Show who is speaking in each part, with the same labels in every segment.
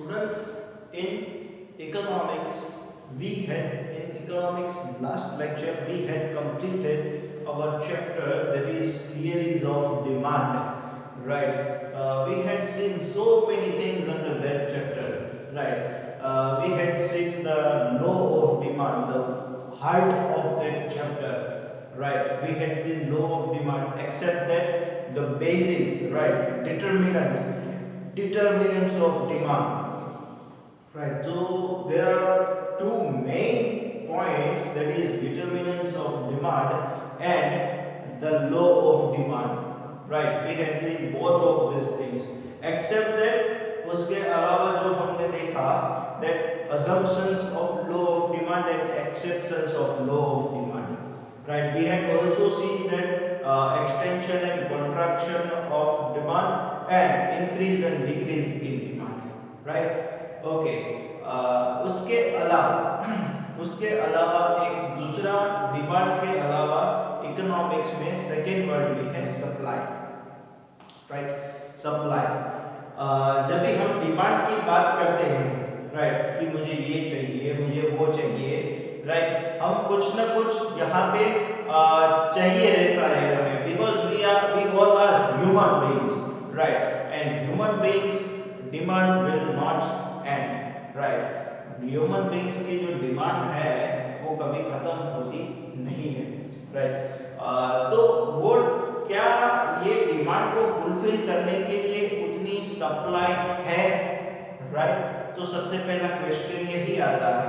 Speaker 1: Students, in economics, in economics last lecture we had completed our chapter, that is theories of demand, right? We had seen so many things under that chapter, right? We had seen the law of demand, the heart of that chapter, right? We had seen law of demand, except that the basics, right? Determinants of demand. Right, so there are two main points, that is determinants of demand and the law of demand. Right, we have seen both of these things, except that उसके अलावा जो हमने देखा that assumptions of law of demand and exceptions of law of demand. Right, we have also seen that extension and contraction of demand and increase and decrease in demand. Right. Okay उसके अलावा एक दूसरा demand के अलावा economics में second word भी है supply, right? Supply. जब भी हम डिमांड की बात करते हैं, राइट, कि मुझे ये चाहिए, मुझे वो चाहिए, राइट, हम कुछ ना कुछ यहाँ पे चाहिए रहता है हमें, because we all are human beings, right? And human beings demand will not end, right? Human beings की जो डिमांड है वो कभी खत्म होती नहीं है, राइट? तो वो क्या ये डिमांड को फुलफिल करने के लिए उतनी सप्लाई है, राइट? तो सबसे पहला क्वेश्चन यही आता है,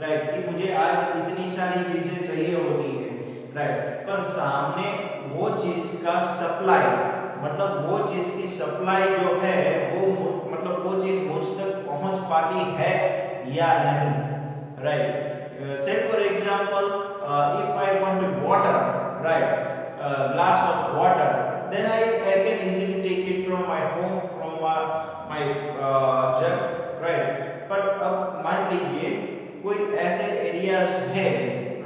Speaker 1: राइट, कि मुझे आज इतनी सारी चीजें चाहिए होती है, राइट, पर सामने वो चीज का सप्लाई, मतलब वो चीज की सप्लाई जो है वो मतलब वो चीज मुझ तक पहुंच पाती है या नहीं, राइट? से for example if I want water, right, glass of water, then I can easily take it from my home, from my jug, right? पर अब मान लीजिए कोई ऐसे एरियाज है,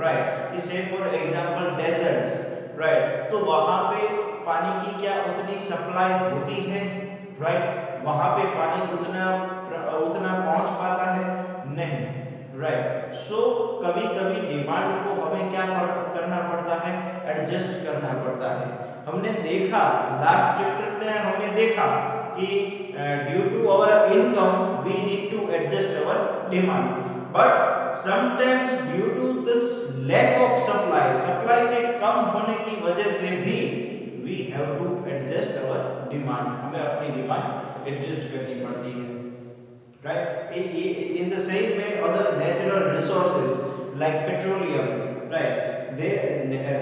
Speaker 1: राइट, इसे फॉर एग्जांपल डेजर्ट्स, राइट, तो वहां पे पानी की क्या उतनी सप्लाई होती है, राइट? वहां पे पानी उतना पहुंच पाता है? नहीं, राइट? सो कभी कभी डिमांड को हमें क्या करना पड़ता है? एडजस्ट करना पड़ता है। हमने देखा लास्ट चैप्टर में, हमने देखा कि due to our income we need to adjust our demand, but sometimes due to this lack of supply के कम होने की वजह से भी we have to adjust our demand, हमें अपनी डिमांड एडजस्ट करनी पड़ती है, right? In the same way, other natural resources like petroleum, right, the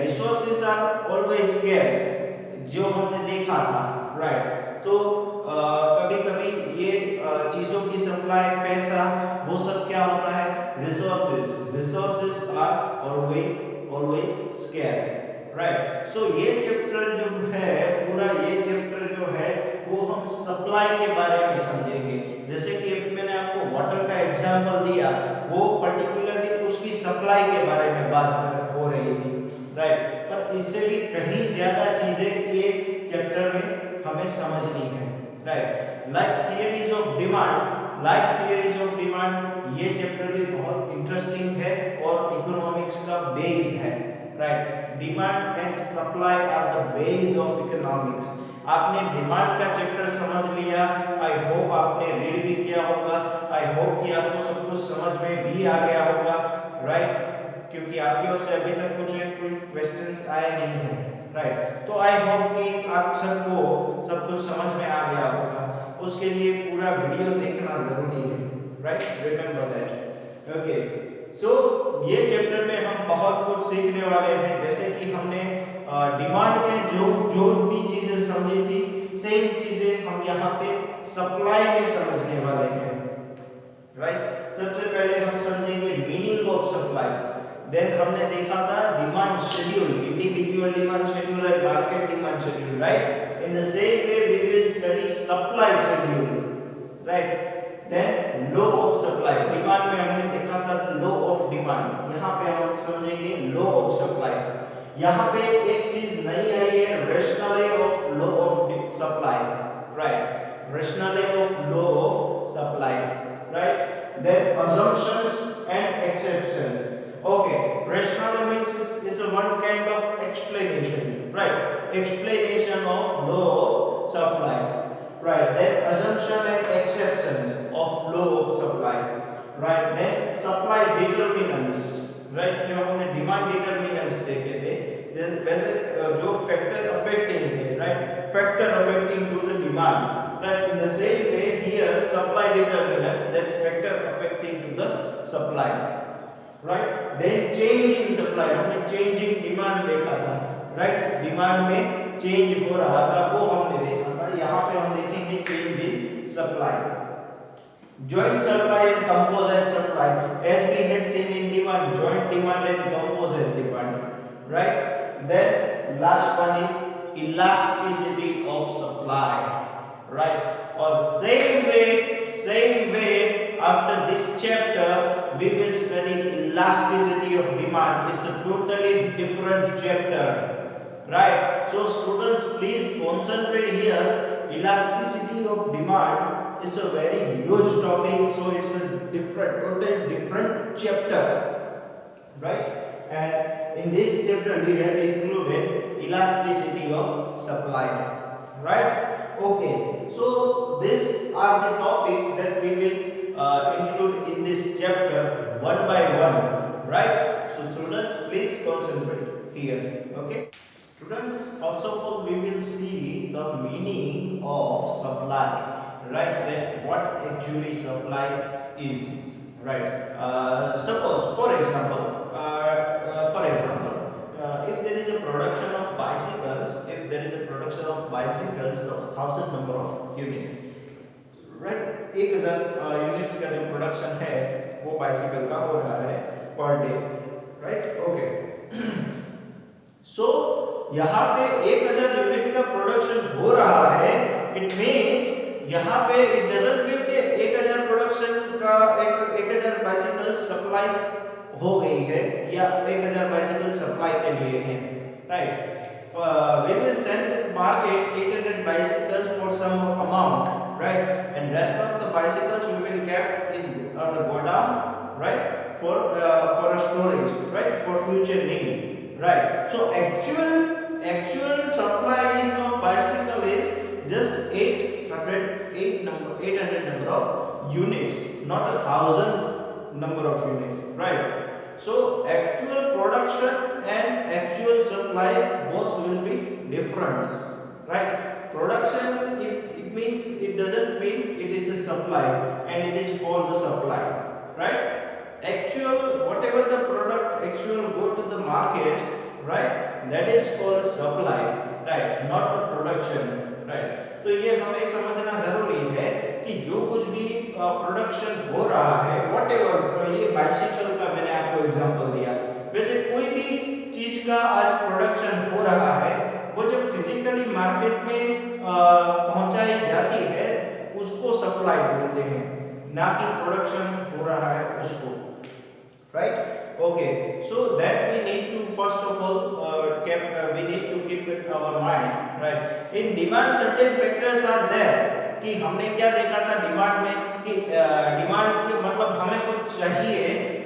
Speaker 1: resources are always scarce, जो हमने देखा था, right? तो कभी कभी ये चीजों की सप्लाई, पैसा, वो सब क्या होता है? resources are always scarce, right? So ये चैप्टर जो है, पूरा ये चैप्टर जो है वो हम सप्लाई के बारे में समझेंगे। जैसे कि मैंने आपको वाटर का एग्जांपल दिया, वो पर्टिकुलरली उसकी सप्लाई के बारे में बात हो रही थी, राइट? पर इससे भी कहीं ज्यादा चीजें ये चैप्टर में हमें समझनी है, right? Like theories of demand, ये चैप्टर भी बहुत इंटरेस्टिंग है और इकोनॉमिक्स का बेस है, right? Demand and supply are the base of economics. आपने डिमांड का चैप्टर समझ लिया, आई होप आपने रीड भी किया होगा, आई होप कि आपको सब कुछ समझ में भी आ गया होगा, राइट? क्योंकि आपकी ओर से अभी तक कोई क्वेश्चंस आए नहीं हैं, राइट? तो आई होप कि आप सबको सब कुछ समझ में आ गया होगा। उसके लिए पूरा वीडियो देखना जरूरी है, right? Remember that, okay? So ये चैप्टर में हम बहुत कुछ सीखने वाले हैं, जैसे कि हमने डिमांड में जो भी चीजें समझी थी, सेम चीजें हम यहाँ पे सप्लाई में समझने वाले हैं, राइट? सबसे पहले हम समझेंगे मीनिंग ऑफ सप्लाई, देन हमने देखा था demand schedule, individual demand schedule और market demand schedule, right? In the same way we will study supply schedule, right? Then law of supply, demand में हमने देखा था लॉ ऑफ डिमांड, यहाँ पे हम समझेंगे लॉ ऑफ सप्लाई। यहाँ पे एक चीज नई आई है, rationale of law of supply, right? Rationale of law of supply, right? Then assumptions and exceptions. Okay, rationale means is a one kind of explanation, right? Explanation of law of supply, right? Then assumption and exceptions of law of supply, right? Then supply determinants, right? जो हमने demand determinants देखे थे, वैसे जो factor affecting थे, right? Factor affecting to the demand, right? In the same way here supply determinants, that's factor affecting to the supply, right? Then change in supply, हमने change in demand देखा था, right? Demand में change हो रहा था, वो हमने देखा था। यहाँ पे हम देखेंगे change in supply, joint supply and composite supply, as we had seen in demand, joint demand and composite demand, right? Then last one is elasticity of supply, right? Or same way after this chapter we will study elasticity of demand. It's a totally different chapter, right? So students, please concentrate here. Elasticity of demand is a very huge topic, so it's a totally different chapter, right? And in this chapter we have included elasticity of supply, right? Okay, so these are the topics that we will include in this chapter one by one, right? So students, please concentrate here. Okay, students, first of all we will see the meaning of supply, right? That what actually supply is, right? Suppose for example, if there is a production of bicycles, of 1000 number of units, right? 1000 units का जो production है वो bicycle का हो रहा है per day, right? Okay, सो यहाँ पे 1000 यूनिट का प्रोडक्शन हो रहा है, इट मींस यहाँ पे इट डजंट मीन कि 1000 प्रोडक्शन का 1000 बाइसिकल सप्लाई हो गई है या 1000 बाइसिकल सप्लाई के लिए है, right? We will send to the market 800 bicycles for some amount, right? And rest of the bicycles we will keep in our godown, right? For a storage, right? For future need, right? So actual supply of bicycle is just 800 number of units, not 1000 number of units, right? So actual production and actual supply both will be different, right? Production, it means, it doesn't mean it is a supply and it is for the supply, right? Actual, whatever the product actual go to the market, right, that is called supply, right? Not the production, right? तो ये हमें समझना जरूरी है कि जो कुछ भी प्रोडक्शन हो रहा है, व्हाटएवर, ये बाइसिकल का मैंने आपको एग्जांपल दिया, वैसे कोई भी चीज का आज प्रोडक्शन हो रहा है, वो जब फिजिकली मार्केट में पहुंचाई जाती है उसको सप्लाई बोलते हैं, ना कि प्रोडक्शन हो रहा है उसको, right? Okay, so that we need to first of all we need to keep it our mind, right? In demand certain factors are there, कि हमने क्या देखा था डिमांड में कि डिमांड के मतलब हमें कुछ चाहिए,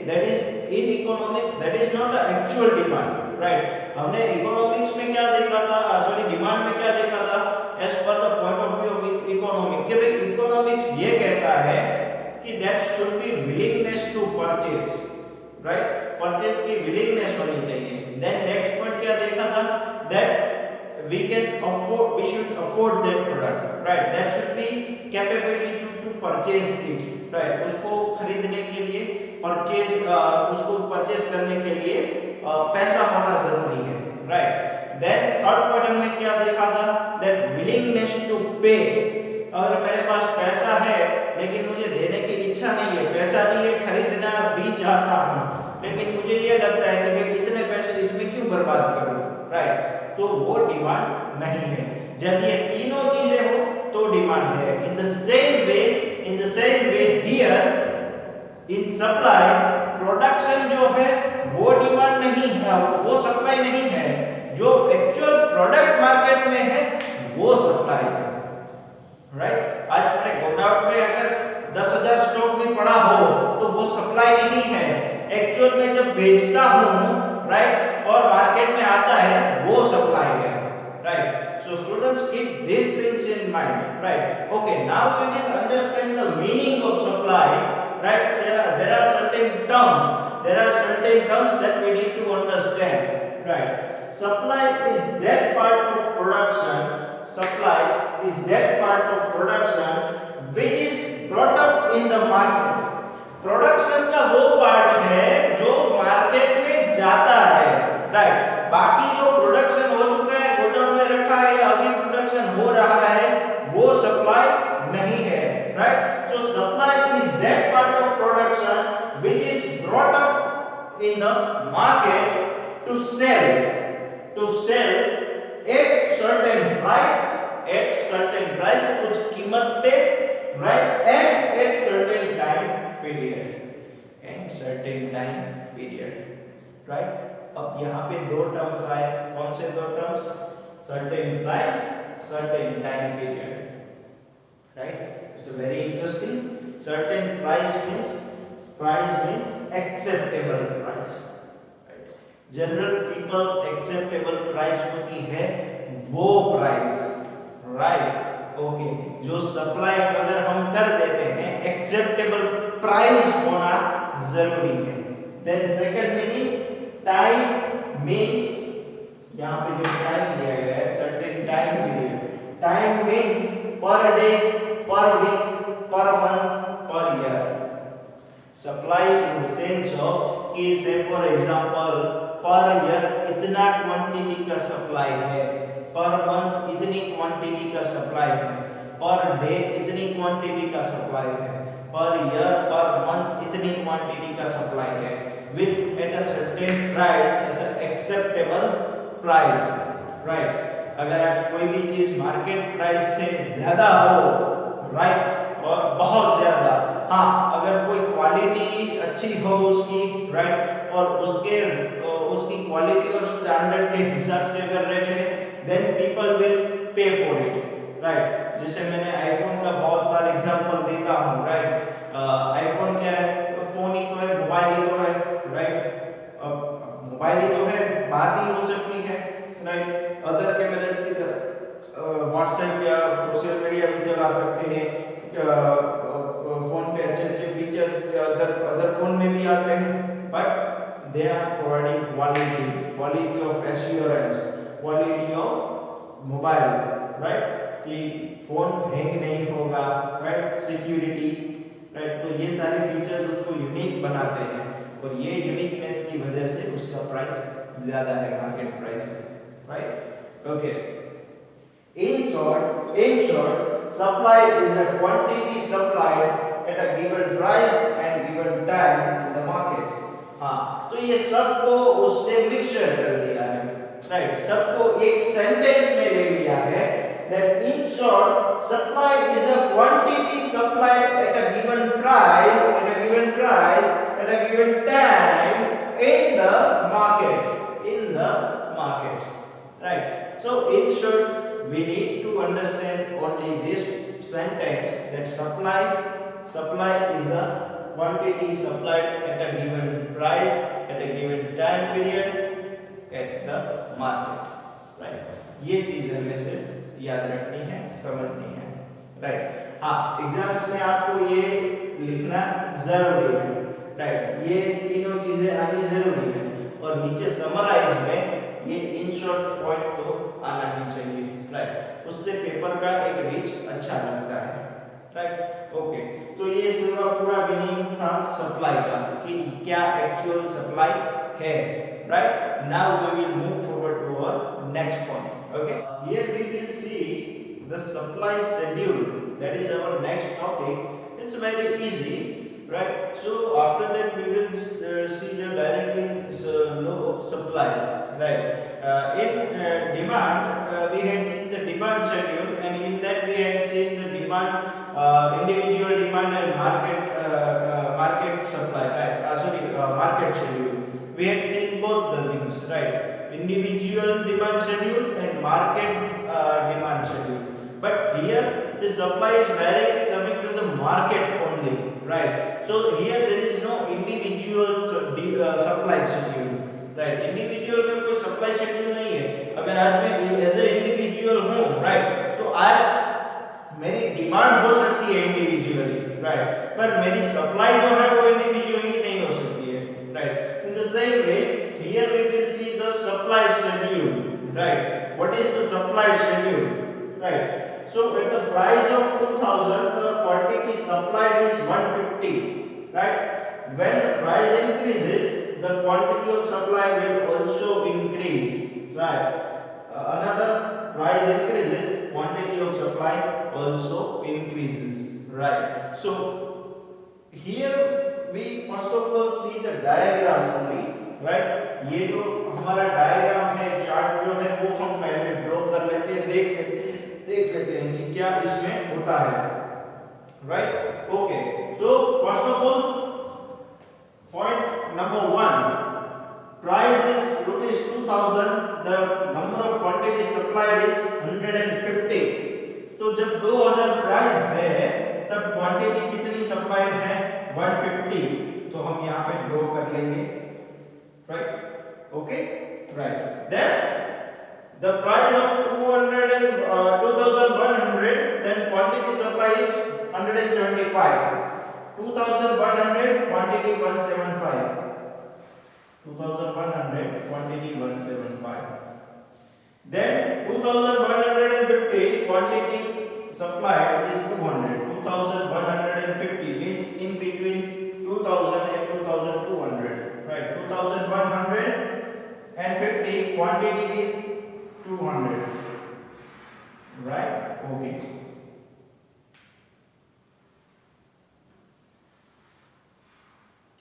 Speaker 1: that is in economics that is not a actual demand, right? हमने इकोनॉमिक्स में क्या देखा था, सॉरी डिमांड में क्या देखा था, as per the point of view of economics, कि भाई इकोनॉमिक्स ये कहता है कि that should be willingness to purchase, right? Purchase की विलिंगनेस होनी चाहिए। देन नेक्स्ट पॉइंट क्या देखा था, that we can afford, we should afford that product, right? That should be capability to purchase it, right? उसको खरीदने के लिए परचेज, उसको परचेज करने के लिए पैसा होना जरूरी है, राइट? देन थर्ड पॉइंट हमने क्या देखा था, दैट विलिंगनेस टू पे। अगर मेरे पास पैसा है लेकिन मुझे देने की इच्छा नहीं है, पैसा भी है, खरीदना भी चाहता हूँ, लेकिन मुझे ये लगता है कि मैं इतने पैसे इसमें क्यों बर्बाद करूं, राइट? तो वो डिमांड नहीं है। जब ये तीनों चीजें हो तो डिमांड है। इन the same way here in supply, production जो है वो डिमांड नहीं है, वो सप्लाई नहीं है, जो एक्चुअल प्रोडक्ट मार्केट में है वो सप्लाई है, राइट? आज मेरे गोडाउन में अगर 10,000 स्टॉक भी पड़ा हो तो वो सप्लाई नहीं है। एक्चुअल में जब बेचता हूं राइट और मार्केट में आता है वो सप्लाई है right. So students keep these things in mind right. Okay, now we will understand the meaning of supply right. There are certain terms that we need to understand right. Supply is that part of production which is brought up in the market। Production का वो part है जो market में जाता है right. बाकी जो production हो चुका है गोडाउन में रखा है या अभी प्रोडक्शन हो रहा है वो सप्लाई नहीं है right. So supply is that part of production which is brought up in the market to sell at certain price कुछ कीमत पे right and at certain time period right. अब यहाँ पे दो टर्म्स आए, कौन से दो terms? Certain price, certain time period right. It's very interesting. Certain price means acceptable price right. General people acceptable price होती है वो प्राइस राइट। ओके, जो सप्लाई अगर हम कर देते हैं एक्सेप्टेबल प्राइस होना जरूरी है। Then second meaning time means, यहाँ पे जो टाइम दिया गया है certain time period. Time means per day, per week, per month, per year. Supply in the sense of कि से फॉर एग्जांपल पर ईयर इतना क्वांटिटी का सप्लाई है, पर मंथ इतनी क्वांटिटी का सप्लाई है, पर डे इतनी क्वांटिटी का सप्लाई है, पर ईयर पर मंथ इतनी क्वांटिटी का सप्लाई है with at a certain price as a acceptable price right. अगर आज कोई भी चीज मार्केट प्राइस से ज्यादा हो राइट और बहुत ज्यादा, हाँ अगर कोई क्वालिटी अच्छी हो उसकी राइट और उसकी क्वालिटी और स्टैंडर्ड के हिसाब से अगर रेट है then people will pay for it right। जैसे मैंने आईफोन का बहुत बार एग्जांपल देता हूँ राइट। आईफोन क्या है? फोन ही तो है, मोबाइल ही तो है राइट। अब मोबाइल ही तो है, बात ही हो सकती है राइट। अदर कैमरास की तरह व्हाट्सएप या सोशल मीडिया भी चला सकते हैं। फोन पे अच्छे फीचर्स अदर फोन में भी आते हैं but they are providing quality of assurance, quality of mobile right कि फोन हैंग नहीं होगा राइट, सिक्योरिटी राइट। तो ये सारे फीचर्स उसको यूनिक बनाते हैं और ये यूनिकनेस की वजह से उसका प्राइस ज्यादा है मार्केट प्राइस से right. Okay, in short supply is a quantity supplied at a given price and given time in the market. हाँ, तो ये सबको उसने मिक्सचर कर दिया है राइट, सबको एक सेंटेंस में ले लिया है that in short supply is a quantity supplied at a given price at a given time in the market right। So in short we need to understand only this sentence that supply is a quantity supplied at a given price at a given time period at the market right। ये चीज हमें सिर्फ याद रखनी है, समझनी है right. हाँ, एग्जाम्स में आपको ये लिखना जरूरी है राइट। ये तीनों चीजें आनी जरूरी है और नीचे समराइज में ये इन शॉर्ट पॉइंट तो आना ही चाहिए राइट। उससे पेपर का एक रीच अच्छा लगता है राइट। ओके, तो ये पूरा मीनिंग था सप्लाई का कि क्या एक्चुअल सप्लाई है right। Now we will move forward to our next point okay। Here we will see the supply schedule, that is our next topic। It's very easy right। So after that we will see the directly law of supply right। In demand we had seen the demand schedule and in that we had seen the demand individual demand and market supply right market schedule। We had seen both the things right, individual demand schedule and market demand schedule। But here the supply is directly coming to the market only right? So here there is no individual supply schedule, right? Individual में कोई supply schedule नहीं है. अगर आज मैं as a individual हूँ, right? तो आज मेरी डिमांड हो सकती है इंडिविजुअली, राइट, पर मेरी सप्लाई जो है वो इंडिविजुअली नहीं हो सकती है, right. In the same way here we will see the supply schedule, right. What is the supply schedule, right. So at the price of 2000 the quantity supplied is 150, right. When the price increases the quantity of supply will also increase, right. Another price increases quantity of supply also increases, right. So here we first of all see the diagram only, right. ये जो हमारा diagram है, chart जो है वो हम पहले draw कर लेते हैं, देख लेते हैं कि क्या इसमें होता है, right. Okay, so first of all point number 1, price is rupees 2000, the number of quantity supplied is 150. तो जब 2000 प्राइस है तब क्वांटिटी कितनी सप्लाइड है, 150. तो हम यहाँ पे ड्रॉ कर लेंगे, right. Okay, right. Then the price of 2100, then quantity supply is 175. 2100 quantity 175, 2100 quantity 175. Then 2150 quantity supplied is 200. 2150 means in between 2000 and 2200, right. 2150 quantity is 200, right. Okay,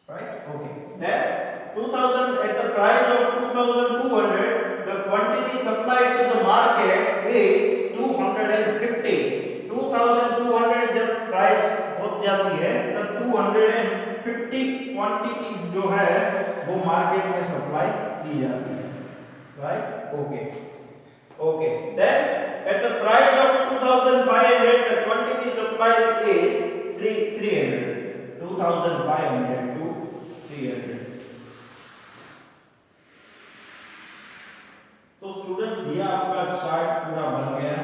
Speaker 1: right. Okay, then 2000 at the price of 2200 the quantity supplied to the market is 250. 2200 जब price हो जाती है तब 250 quantity जो है वो market में supply की जाती है, right. Okay. Okay, then at the price of 2500 the quantity supplied is 300. 2500 to 300. तो स्टूडेंट्स ये आपका चार्ट पूरा बन गया.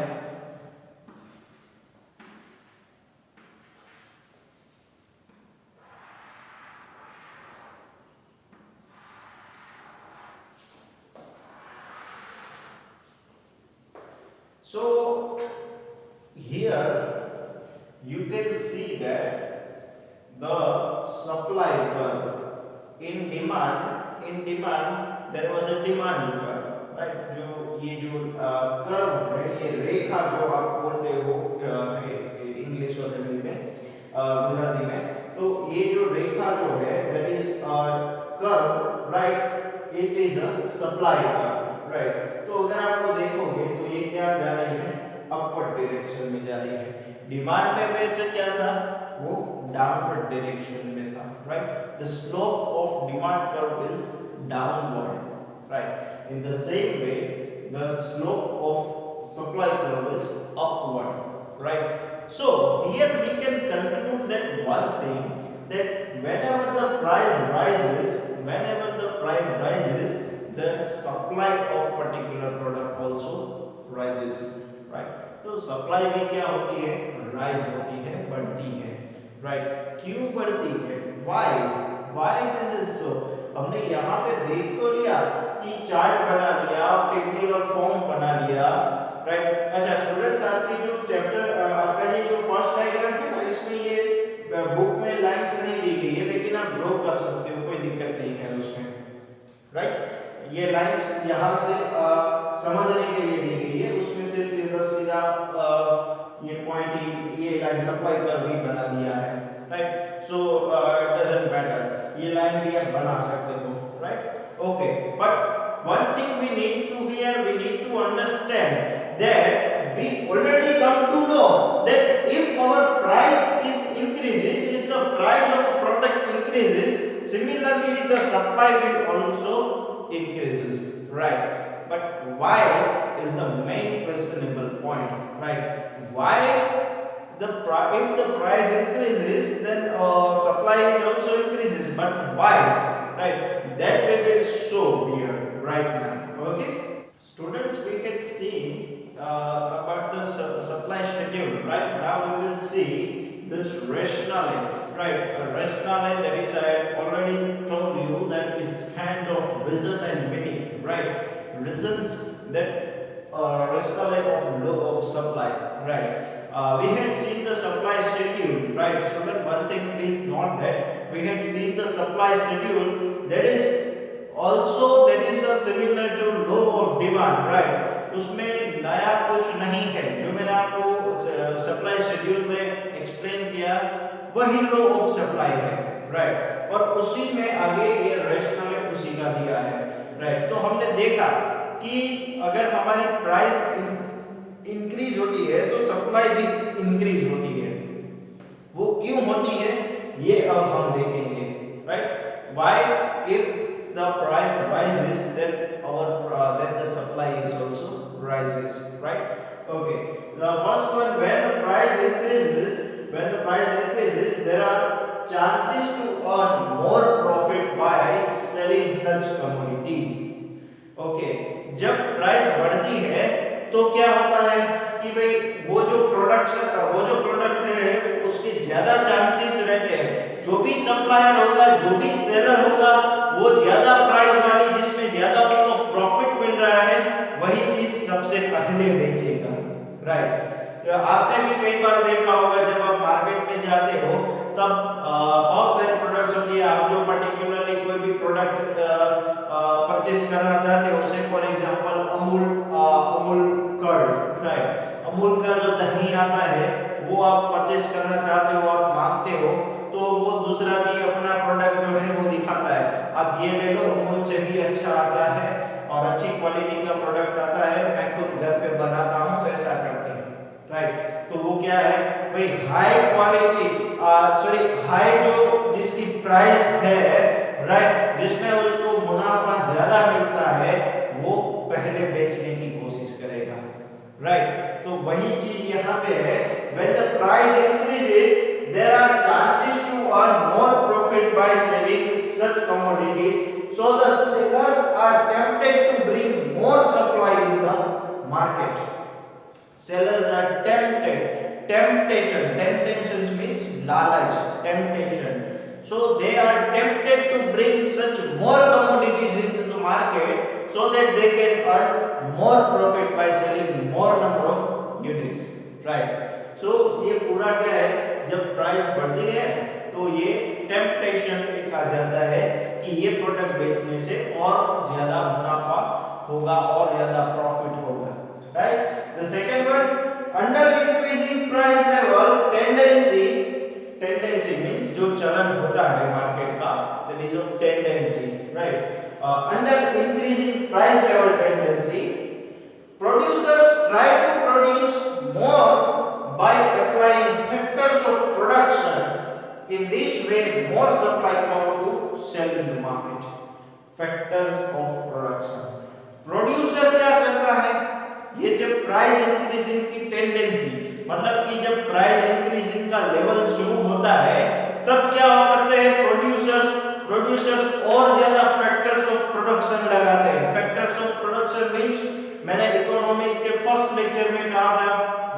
Speaker 1: So here you can see that the supply curve in demand there was a demand curve, right. जो ये जो curve है, ये रेखा जो आप बोलते हो इंग्लिश और हिंदी में, गुजराती में, तो ये जो रेखा जो है that is curve, right. It is a supply curve, right. तो अगर आप वो देखोगे तो ये क्या जा रही है, अपवर्ड डायरेक्शन में जा रही है. डिमांड में वैसे क्या था, वो डाउनवर्ड डायरेक्शन में था, right. The slope of demand curve is downward, right. In the same way the slope of supply curve is upward, right. So here we can conclude that one thing, that whenever the price rises the supply of particular product also rises, right. तो supply भी क्या होती है, rise होती है, बढ़ती है, right. क्यों बढ़ती है, why this is so. हमने यहाँ पे देख तो लिया कि चार्ट बना लिया, टेबल और फॉर्म बना लिया, राइट. अच्छा स्टूडेंट्स, आपकी जो चैप्टर आपका ये जो फर्स्ट डायग्राम है ना, इसमें ये बुक में लाइंस नहीं दी गई है, लेकिन आप ड्रॉ कर सकते हो, कोई दिक्कत नहीं है उसमें, राइट. ये लाइंस यहाँ से समझने के लिए दी गई है, उसमें से फिर सीधा ये पॉइंट ही, ये लाइन सप्लाई कर्व भी बना दिया है, right. So it doesn't matter, ये लाइन भी आप बना सकते हो, right. Okay, but one thing we need to understand that we already come to know that if our price increases, if the price of a product increases, similarly the supply will also increases, right. But why is the main questionable point, right. Why if the price increases, then supply is also increases. But why? Right? That we will show here right now. Okay, students, we had seen about the supply schedule. Right now we will see this rationale. Right, a rationale, that is, I had already told you that it's kind of reason and meaning. Right, reasons that rationale of law of supply. Right. We had seen the supply schedule, right? Student, one thing please note that we had seen the supply schedule, that is also that is a similar to law of demand, right? उसमें नया कुछ नहीं है, जो मैंने आपको supply schedule में explain किया वही लॉ ऑफ सप्लाई है, राइट? और उसी में आगे ये रैशनल उसी का दिया है, राइट? तो हमने देखा कि अगर हमारी प्राइस इंक्रीज होती है तो सप्लाई भी इंक्रीज होती है। वो क्यों होती है ये अब हम देखेंगे, right? Why if the price rises then the supply is also rises, right? Okay, the first one, when the price increases there are chances to earn more profit by selling such commodities. Okay, जब price बढ़ती है तो क्या होता है कि भाई वो जो प्रोडक्ट है उसके ज्यादा चांसेस रहते हैं, जो भी सप्लायर होगा, जो भी सेलर होगा, वो ज्यादा प्राइस वाली जिसमें ज्यादा उसको प्रॉफिट मिल रहा है वही चीज सबसे पहले बेचेगा, राइट? आपने भी कई बार देखा होगा जब आप मार्केट में जाते हो तब बहुत सारे प्रोडक्ट्स होती है, आप जो पर्टिकुलरली कोई भी प्रोडक्ट परचेज करना चाहते हो, जैसे for example Amul curd, right? Amul का जो दही आता है वो आप परचेज करना चाहते हो, आप मांगते हो, तो वो दूसरा भी अपना प्रोडक्ट जो है वो दिखाता है, आप ये ले लो, अमूल से भी अच्छा आता है और अच्छी क्वालिटी का प्रोडक्ट आता है, मैं खुद घर पे बनाता हूँ, ऐसा करते हैं, राइट? तो वो क्या है भाई, हाई क्वालिटी हाई जो जिसकी प्राइस है, राइट, जिसमें उसको मुनाफा ज्यादा मिलता है वो पहले बेचने की कोशिश करेगा, राइट? तो वही चीज यहाँ पे है, when the price increases there are chances to earn more profit by selling such commodities, so the sellers are tempted to bring more supply in the market. Sellers are temptation means lalach, temptation, so they are tempted to bring such more commodities into the market so that they can earn more profit by selling more number of units, right? So ये पूरा क्या है, जब price बढ़ती है तो ये temptation एक आ जाता है कि ये प्रोडक्ट बेचने से और ज्यादा मुनाफा होगा और ज्यादा प्रॉफिट होगा, right? The second one, under increasing price level tendency means जो चलन होता है मार्केट का, that is of tendency, right? Under increasing price level tendency, producers try to produce more by applying factors of production. In this way more supply come to sell in the market. Factors of production, producer क्या करता है, ये जब price increasing की tendency, मतलब कि जब price increasing का लेवल शुरू होता है तब क्या करते हैं प्रोड्यूसर्स और ज्यादा फैक्टर्स ऑफ प्रोडक्शन लगाते हैं। फैक्टर्स ऑफ प्रोडक्शन मींस मैंने इकोनॉमिक्स के फर्स्ट लेक्चर में कहा था,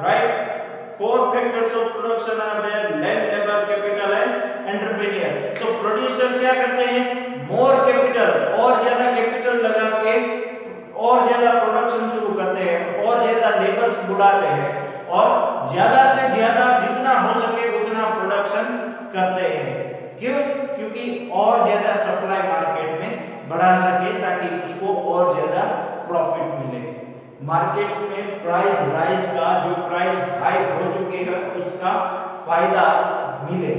Speaker 1: right? 4 factors of production are there: land, labor, capital and entrepreneur. तो प्रोड्यूसर क्या करते हैं, मोर कैपिटल, और ज्यादा कैपिटल लगा के और ज्यादा प्रोडक्शन शुरू करते हैं और ज्यादा लेबर्स बुलाते हैं और ज्यादा से ज्यादा जितना हो सके उतना प्रोडक्शन करते हैं। क्यों? क्योंकि और ज्यादा सप्लाई मार्केट में बढ़ा सके ताकि उसको और ज्यादा प्रॉफिट मिले। मार्केट में प्राइस राइज का, जो प्राइस हाई हो चुके हैं उसका फायदा मिले,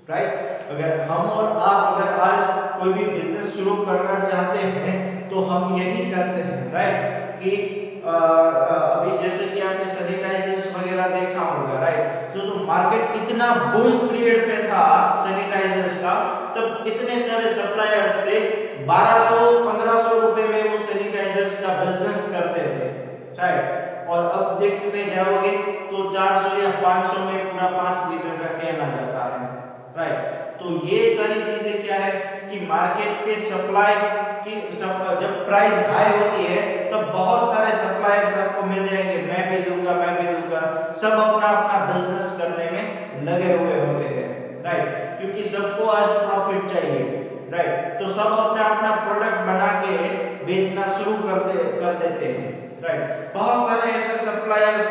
Speaker 1: राइट? अगर हम और आप अगर आज कोई भी बिजनेस शुरू करना चाहते हैं तो हम यही करते हैं, राइट? कि अभी जैसे कि आपने सैनिटाइजर्स वगैरह देखा होगा, राइट? तो मार्केट कितना बूम पीरियड पे था सैनिटाइजर्स का, तब कितने सारे सप्लायर्स थे, 1200-1500 रुपए में वो सैनिटाइजर्स का बिजनेस करते थे, राइट? और अब देखने लेके आओगे तो 400 या 500 में पूरा 5 लीटर का कैन आ जाता है, राइट। तो ये सारी चीजें क्या है कि मार्केट पे सप्लाई की जब प्राइस हाई होती है तब बहुत सारे सप्लायर्स आपको मिल जाएंगे, मैं भी दूंगा, सब अपना अपना बिजनेस करने में लगे हुए होते हैं, राइट, क्योंकि सबको आज प्रॉफिट चाहिए, राइट। तो सब अपना अपना प्रोडक्ट बना के बेचना शुरू कर देते हैं, राइट। बहुत सारे ऐसे सप्लायर्स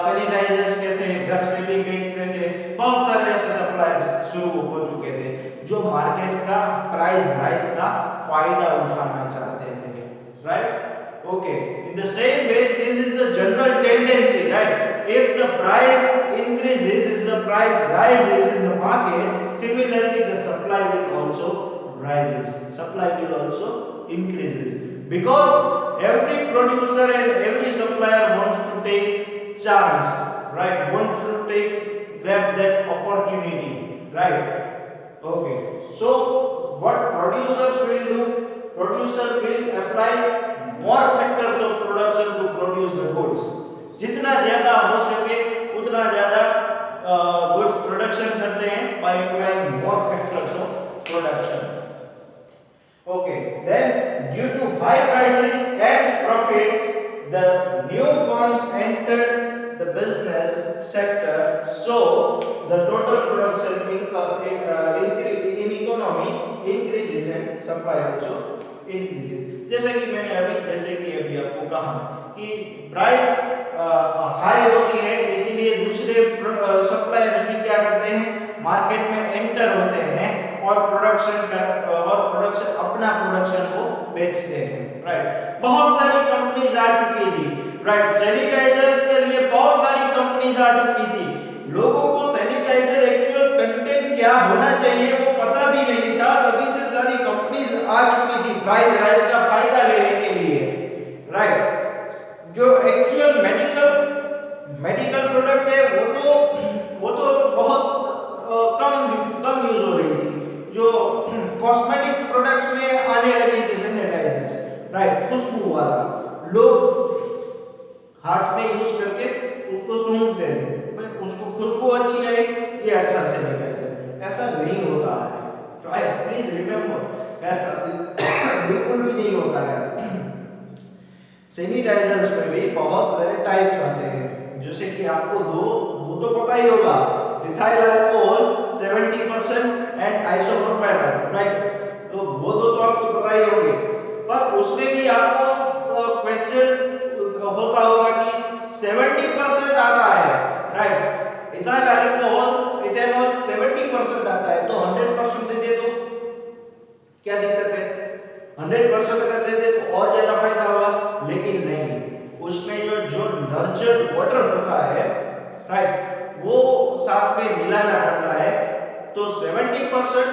Speaker 1: सैनिटाइजर्स के थे, घर से भी बेचते थे, बहुत सारे ऐसे सप्लायर्स शुरू हो चुके थे जो मार्केट का प्राइस राइज का फायदा उठाना चाहते थे, right. Okay, in the same way this is the general tendency, right. If the price increases, if the price rises in the market, similarly the supply will also rises, supply will also increases, because every producer and every supplier wants to take chance, right, wants to grab that opportunity, right. Okay, so what producers will do, producer will apply more factors of production to produce the goods, जितना ज्यादा हो सके उतना ज्यादा goods production करते हैं by applying more factors of production. Okay, then due to high prices and profits, the new firms entered the business sector, so the total production in economy increases and supply also increases. जैसे कि अभी आपको कहा कि price high होती है, इसलिए दूसरे सप्लायर्स भी क्या करते हैं, मार्केट में एंटर होते हैं और प्रोडक्शन अपना प्रोडक्शन को बेचते हैं, राइट। बहुत सारी कंपनीज आ चुकी थी, राइट, सैनिटाइजर्स के लिए बहुत सारी कंपनीज आ चुकी थी, लोगों को सैनिटाइजर एक्चुअल कंटेंट क्या होना चाहिए वो पता भी नहीं था, तभी से सारी कंपनीज आ चुकी थी प्राइस राइज का फायदा लेने के लिए, राइट। जो एक्चुअल मेडिकल प्रोडक्ट है वो तो बहुत कम यूज हो रही थी, जो कॉस्मेटिक प्रोडक्ट्स में आने लगी थी सैनिटाइजर्स, राइट, खुशबू वाला, लोग हाथ में यूज करके उसको सूंघते थे, उसको खुशबू अच्छी आई, ये अच्छा सैनिटाइजर, ऐसा नहीं होता है, राइट, प्लीज रिमेंबर, ऐसा बिल्कुल भी नहीं होता है। सैनिटाइजर्स में भी बहुत सारे टाइप्स आते हैं, जैसे कि आपको दो तो पता ही होगा, ethyl alcohol 70% and isopropanol, right, तो वो तो आपको पता ही होंगे, पर उसमें भी आपको क्वेश्चन होता होगा कि 70% आता है, राइट, इथाइल अल्कोहल इथेनॉल 70% आता है, तो 100% दे दे तो क्या दिक्कत है, 100% अगर दे दे तो और ज्यादा फायदा होगा, लेकिन नहीं, उसमें जो नर्चर्ड वाटर होता है, राइट, वो साथ में मिलाना पड़ता है, तो 70%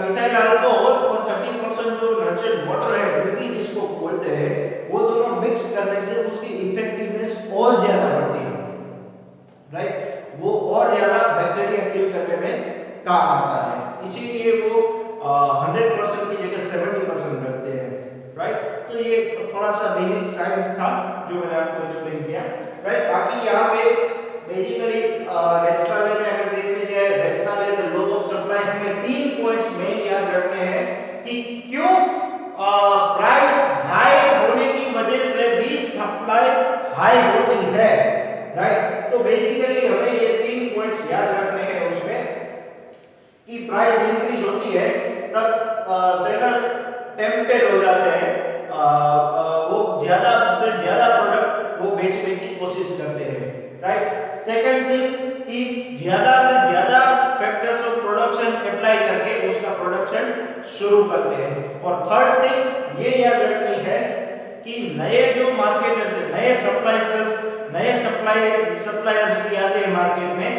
Speaker 1: इथाइल अल्कोहल और 30% जो नर्चर्ड वाटर है, विधि जिसको बोलते हैं, वो दोनों मिक्स करने से उसकी इफेक्टिवनेस और ज्यादा बढ़ती है, राइट, वो और ज्यादा बैक्टीरिया किल करने में काम आता है, इसीलिए वो 100% की जगह 70% रखते हैं, राइट। तो ये थोड़ा सा बेसिक साइंस था जो मैंने आपको एक्सप्लेन किया, राइट। बाकी यहाँ पे बेसिकली रेस्टाले में अगर देखने जाए, रेस्टाले द लॉ ऑफ सप्लाई, हमें 3 पॉइंट्स मेन याद रखने हैं कि क्यों प्राइस हाई होने की वजह से भी सप्लाई हाई होती है, राइट। तो बेसिकली हमें ये 3 पॉइंट्स याद रखने हैं उसमें कि प्राइस इंक्रीज होती है तब सेलर्स टेम्प्टेड हो जाते हैं, वो ज्यादा से ज्यादा प्रोडक्ट वो बेचने की कोशिश करते हैं, राइट। सेकंड थिंग कि ज्यादा से ज्यादा फैक्टर्स ऑफ प्रोडक्शन अप्लाई करके उसका प्रोडक्शन शुरू करते हैं, और थर्ड थिंग ये याद रखनी है कि नए जो मार्केटर्स हैं, नए सप्लायर्स भी आते हैं मार्केट में,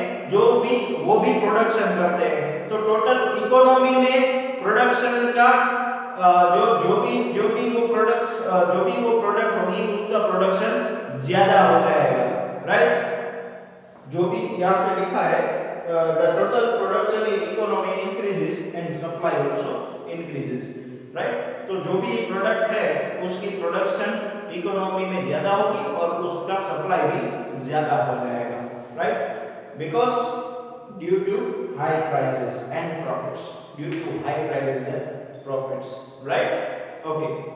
Speaker 1: वो भी प्रोडक्शन करते हैं, तो टोटल इकोनॉमी में प्रोडक्शन का जो भी वो प्रोडक्ट होगी उसका प्रोडक्शन ज्यादा हो जाएगा, राइट। जो भी यहाँ पे लिखा है, the total production in economy increases and supply also increases, right. तो जो भी प्रोडक्ट है उसकी प्रोडक्शन इकोनॉमी में ज्यादा होगी और उसका सप्लाई भी ज्यादा हो जाएगा, right, because due to high prices and profits, due to high prices and profits, right. Okay.